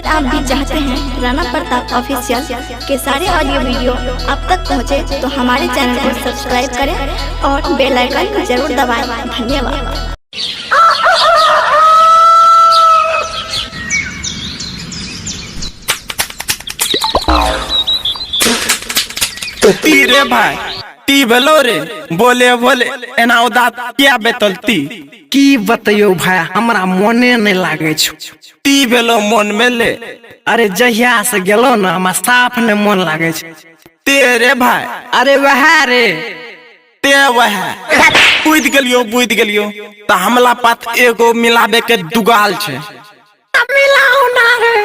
अगर आप भी चाहते हैं राणा प्रताप ऑफिशियल के सारे ऑडियो वीडियो आप तक पहुंचे, तो हमारे चैनल को सब्सक्राइब करें और बेल आइकन जरूर दबाएं। धन्यवाद। रे भाई ती भेलो रे बोले बोले एना उदात क्या बेतलती की बतइयो भाई, हमरा मने नहीं लागे छ। ती भेलो मन में ले। अरे जहिया से गेलो ना हमरा साफ ने मन लागे छ। तेरे भाई अरे वह रे ते वह बुझ गेलियो त हमला पात एगो मिलाबे के दुगाल छे। मिलाओ ना रे।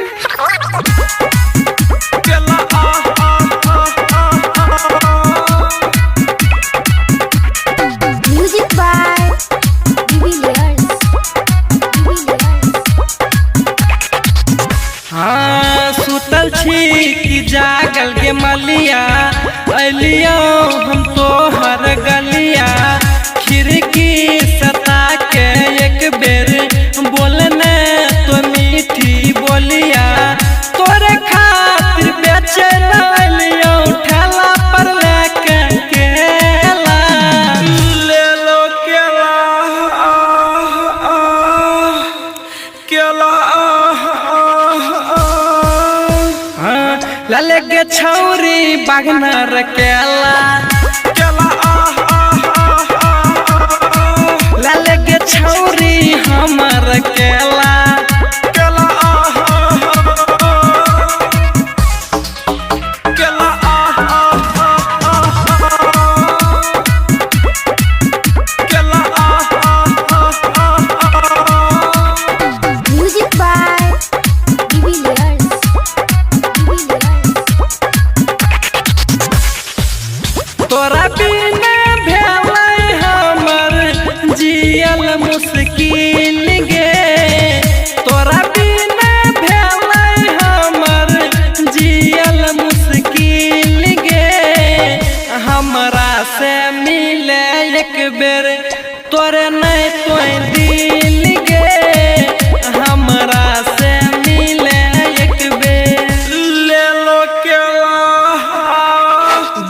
हाँ सुतल छी कि जागल के मलिया, अलियो हम तो हर गलिया। खिड़की सता के एक बेर बोलने तो मीठी बोलिया। तोरे खातिर बेचैन अलियो ठेला पर लेके केला। ले लो केला केला लाले के छौरी बागनर केला। लाले के छौरी हमर केला। तोरा बिना भेलै हमर जियल मुश्किल गे। तोरा बिना भेलै हमर जियल मुश्किल गे। हमरा से मिले एक बेर तोरे नहीं तो दिल गे। हमरा से मिले एक बेर। ले लो केला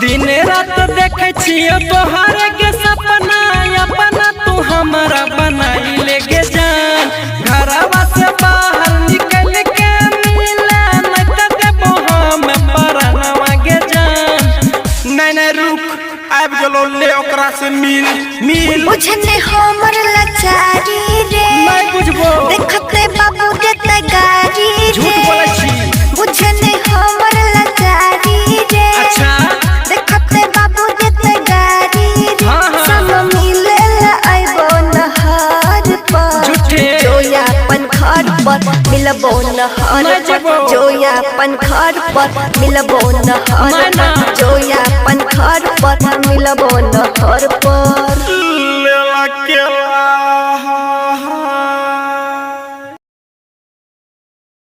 दिन रात देखे छियो तोहर के सपना, अपना तू हमरा बनाई ले गे जान। घरवा से बाहर निकल के मिले न त देबो हम परनवा गे जान। नहीं रुक आब गेलो ले ओकरा से मिल बुझने हमर लाचारी रे, नहीं बुझबो देखते बाबू देते गारी रे। झूठ बोले छी। बुझने हमर लाचारी रे, अच्छा देखते बाबू देते गारी रे। हाँ, हाँ। सब मिले आइबो नहर पर, झूठे जोयापन घर पर मिलबो नहर नहीं पर। जेबो। जोयापन घर पर मिलबो नहर नहीं ना। पर। जोयापन घर पर मिलबो नहर पर।